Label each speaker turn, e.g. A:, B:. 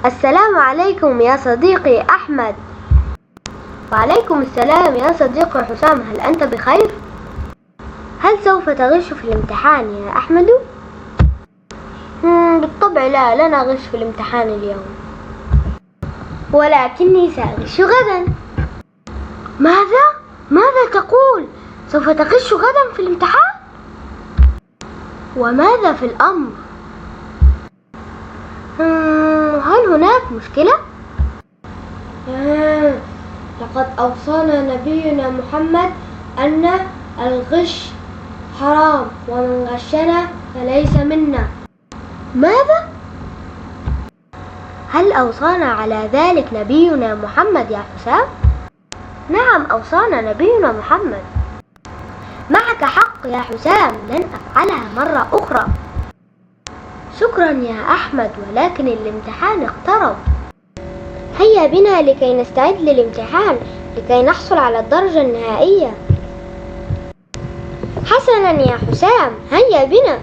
A: السلام عليكم يا صديقي أحمد. وعليكم السلام يا صديقي حسام، هل أنت بخير؟ هل سوف تغش في الامتحان يا أحمد؟ بالطبع لا، لن أغش في الامتحان اليوم، ولكني سأغش غدا. ماذا تقول؟ سوف تغش غدا في الامتحان؟ وماذا في الأمر؟ هل هناك مشكلة؟ لقد أوصانا نبينا محمد أن الغش حرام، ومن غشنا فليس منا. ماذا؟ هل أوصانا على ذلك نبينا محمد يا حسام؟ نعم، أوصانا نبينا محمد. معك حق يا حسام، لن أفعلها مرة أخرى. شكرا يا أحمد، ولكن الامتحان اقترب. هيا بنا لكي نستعد للامتحان، لكي نحصل على الدرجة النهائية. حسنا يا حسام، هيا بنا.